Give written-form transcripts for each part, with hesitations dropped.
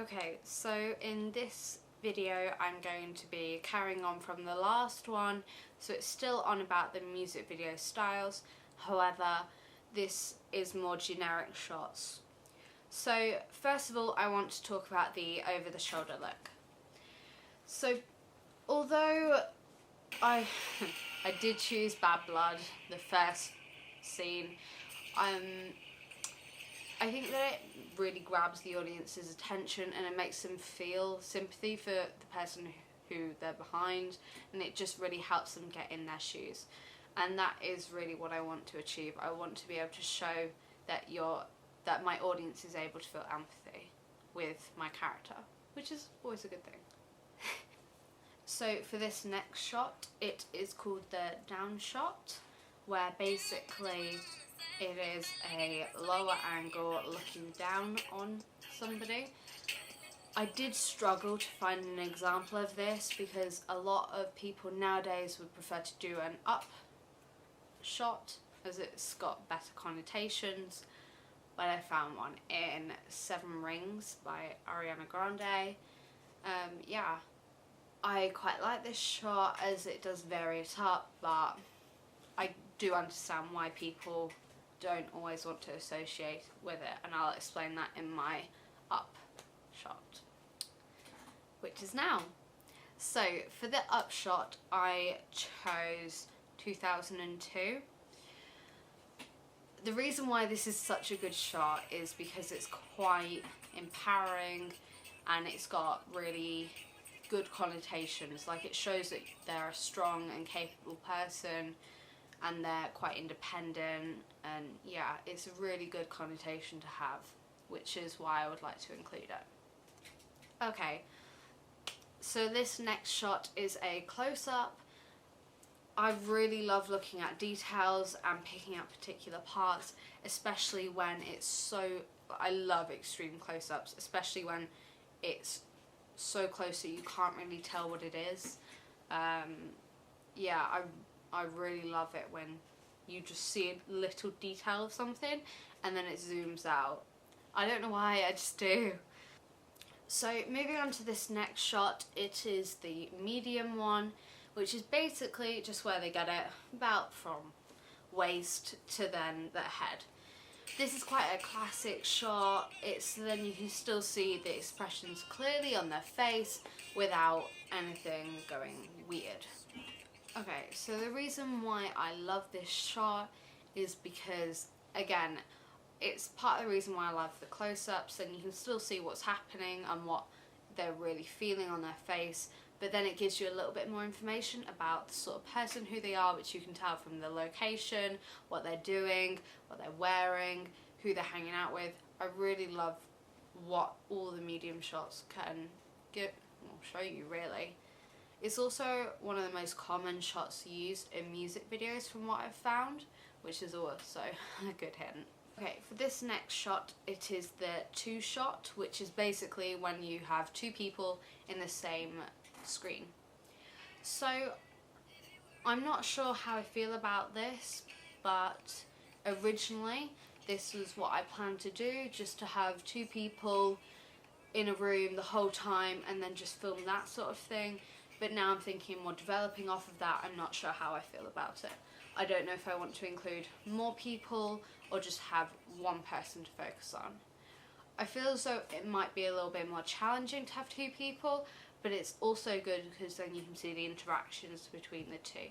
Okay, so in this video I'm going to be carrying on from the last one, so it's still on about the music video styles, however this is more generic shots. So first of all I want to talk about the over the shoulder look. So although I did choose Bad Blood, the first scene, I think that it really grabs the audience's attention and it makes them feel sympathy for the person who they're behind, and it just really helps them get in their shoes. And that is really what I want to achieve. I want to be able to show that my audience is able to feel empathy with my character, which is always a good thing. So for this next shot, it is called the down shot, where basically it is a lower angle looking down on somebody. I did struggle to find an example of this because a lot of people nowadays would prefer to do an up shot as it's got better connotations, but I found one in Seven Rings by Ariana Grande. Yeah, I quite like this shot as it does vary it up, but I do understand why people don't always want to associate with it, and I'll explain that in my up shot, which is now. So for the up shot I chose 2002. The reason why this is such a good shot is because it's quite empowering and it's got really good connotations. Like, it shows that they're a strong and capable person and they're quite independent, and yeah, it's a really good connotation to have, which is why I would like to include it. Okay, so this next shot is a close-up. I really love looking at details and picking up particular parts, especially when it's so, I love extreme close-ups, especially when it's so close that you can't really tell what it is. Yeah, I really love it when you just see a little detail of something and then it zooms out. I don't know why, I just do. So moving on to this next shot, it is the medium one, which is basically just where they get it about from waist to then their head. This is quite a classic shot. It's then you can still see the expressions clearly on their face without anything going weird. Okay, so the reason why I love this shot is because, again, it's part of the reason why I love the close-ups, and you can still see what's happening and what they're really feeling on their face, but then it gives you a little bit more information about the sort of person who they are, which you can tell from the location, what they're doing, what they're wearing, who they're hanging out with. I really love what all the medium shots can show you, really. It's also one of the most common shots used in music videos from what I've found, which is also a good hint. Okay, for this next shot, it is the two shot, which is basically when you have two people in the same screen. So I'm not sure how I feel about this, but originally this was what I planned to do, just to have two people in a room the whole time and then just film that sort of thing. But now I'm thinking more developing off of that. I'm not sure how I feel about it. I don't know if I want to include more people or just have one person to focus on. I feel as though it might be a little bit more challenging to have two people, but it's also good because then you can see the interactions between the two.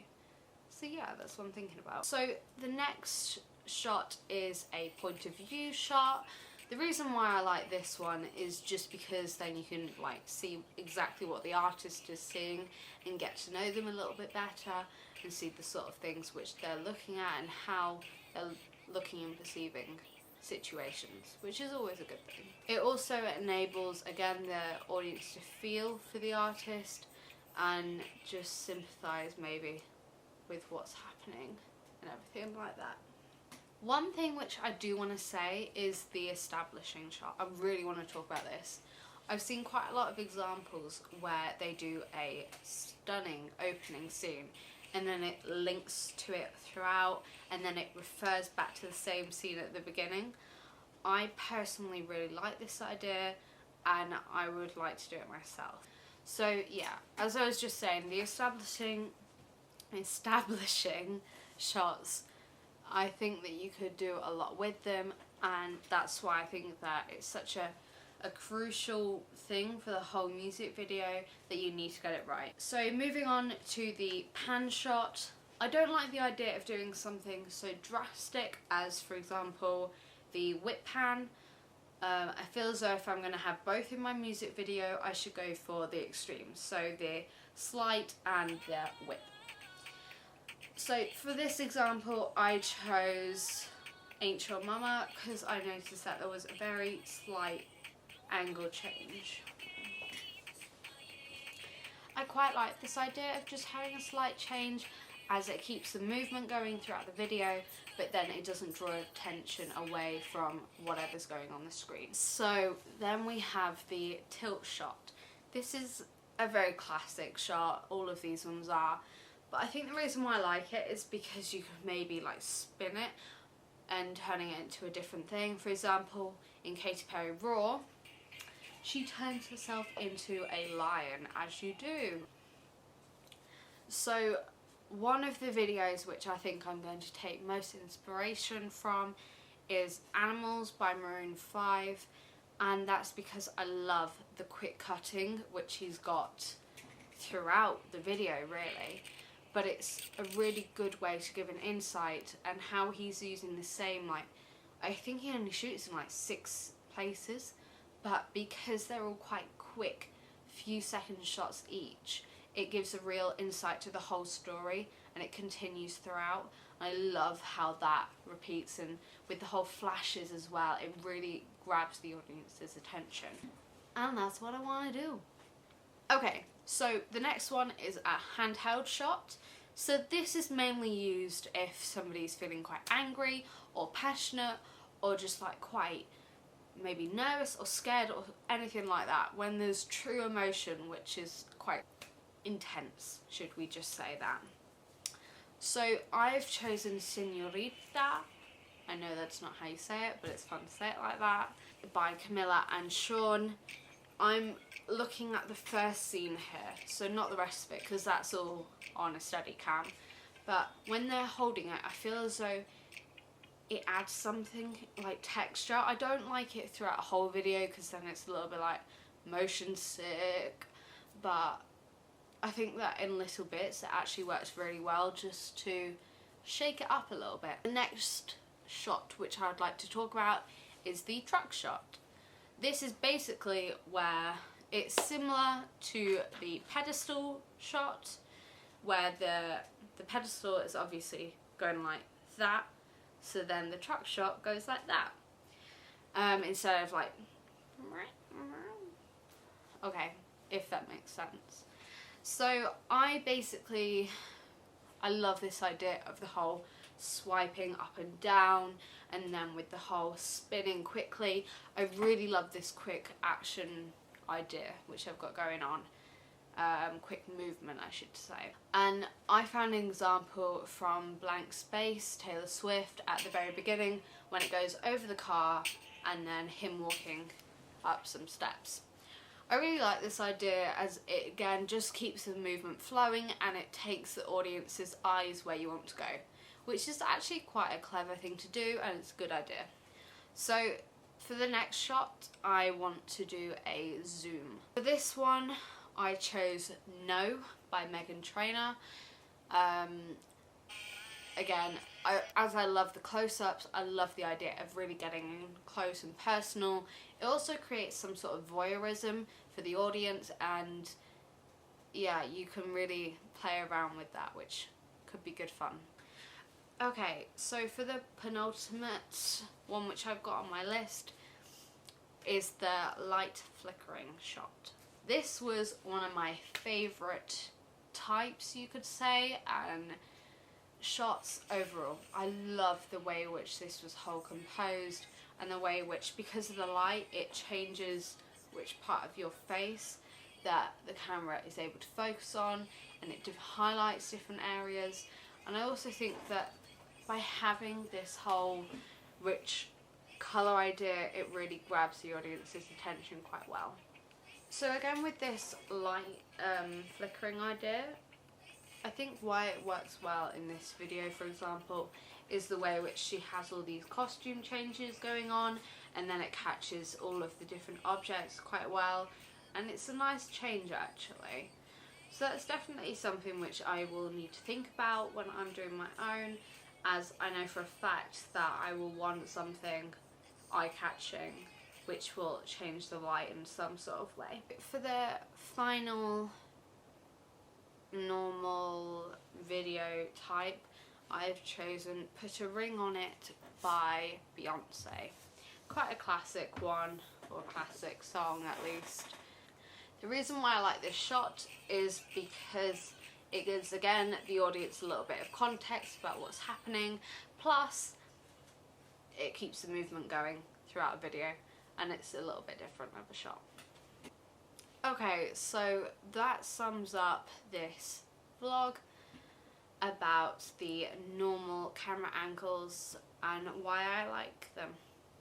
So yeah, that's what I'm thinking about. So the next shot is a point of view shot. The reason why I like this one is just because then you can see exactly what the artist is seeing and get to know them a little bit better and see the sort of things which they're looking at and how they're looking and perceiving situations, which is always a good thing. It also enables, again, the audience to feel for the artist and just sympathise maybe with what's happening and everything like that. One thing which I do want to say is the establishing shot. I really want to talk about this. I've seen quite a lot of examples where they do a stunning opening scene and then it links to it throughout and then it refers back to the same scene at the beginning. I personally really like this idea and I would like to do it myself. So yeah, as I was just saying, the establishing shots, I think that you could do a lot with them, and that's why I think that it's such a crucial thing for the whole music video that you need to get it right. So moving on to the pan shot, I don't like the idea of doing something so drastic as, for example, the whip pan. I feel as though if I'm going to have both in my music video, I should go for the extremes, so the slight and the whip. So for this example, I chose Ain't Your Mama because I noticed that there was a very slight angle change. I quite like this idea of just having a slight change, as it keeps the movement going throughout the video, but then it doesn't draw attention away from whatever's going on the screen. So then we have the tilt shot. This is a very classic shot, all of these ones are, but I think the reason why I like it is because you can maybe like spin it and turning it into a different thing. For example, in Katy Perry Raw, she turns herself into a lion, as you do. So one of the videos which I think I'm going to take most inspiration from is Animals by Maroon 5, and that's because I love the quick cutting which he's got throughout the video really, but it's a really good way to give an insight, and how he's using the same, like, I think he only shoots in like 6 places, but because they're all quite quick few second shots each, it gives a real insight to the whole story, and it continues throughout. I love how that repeats, and with the whole flashes as well, it really grabs the audience's attention. And that's what I want to do. Okay, so the next one is a handheld shot. So this is mainly used if somebody's feeling quite angry or passionate, or just like quite maybe nervous or scared or anything like that, when there's true emotion which is quite intense, should we just say that. So I've chosen Señorita, I know that's not how you say it, but it's fun to say it like that, by Camilla and Sean. I'm looking at the first scene here, so not the rest of it because that's all on a steady cam, but when they're holding it, I feel as though it adds something like texture. I don't like it throughout a whole video because then it's a little bit like motion sick, but I think that in little bits it actually works really well just to shake it up a little bit. The next shot which I would like to talk about is the truck shot. This is basically where it's similar to the pedestal shot, where the pedestal is obviously going like that, so then the truck shot goes like that, instead of like, okay, if that makes sense. So I love this idea of the whole swiping up and down, and then with the whole spinning quickly. I really love this quick action idea which I've got going on. Quick movement, I should say. And I found an example from Blank Space, Taylor Swift, at the very beginning when it goes over the car and then him walking up some steps. I really like this idea as it again just keeps the movement flowing, and it takes the audience's eyes where you want to go, which is actually quite a clever thing to do, and it's a good idea. So for the next shot, I want to do a zoom. For this one, I chose No by Meghan Trainor. Again, as I love the close-ups, I love the idea of really getting close and personal. It also creates some sort of voyeurism for the audience, and yeah, you can really play around with that, which could be good fun. Okay, so for the penultimate one which I've got on my list is the light flickering shot. This was one of my favourite types, you could say, and shots overall. I love the way in which this was whole composed, and the way in which, because of the light, it changes which part of your face that the camera is able to focus on, and it highlights different areas. And I also think that by having this whole rich colour idea, it really grabs the audience's attention quite well. So again, with this light flickering idea, I think why it works well in this video, for example, is the way in which she has all these costume changes going on, and then it catches all of the different objects quite well, and it's a nice change actually. So that's definitely something which I will need to think about when I'm doing my own, as I know for a fact that I will want something eye-catching which will change the light in some sort of way. For the final normal video type, I've chosen Put a Ring on It by Beyonce. Quite a classic one, or a classic song at least. The reason why I like this shot is because it gives, again, the audience a little bit of context about what's happening, plus it keeps the movement going throughout a video, and it's a little bit different of a shot. Okay, so that sums up this vlog about the normal camera angles and why I like them.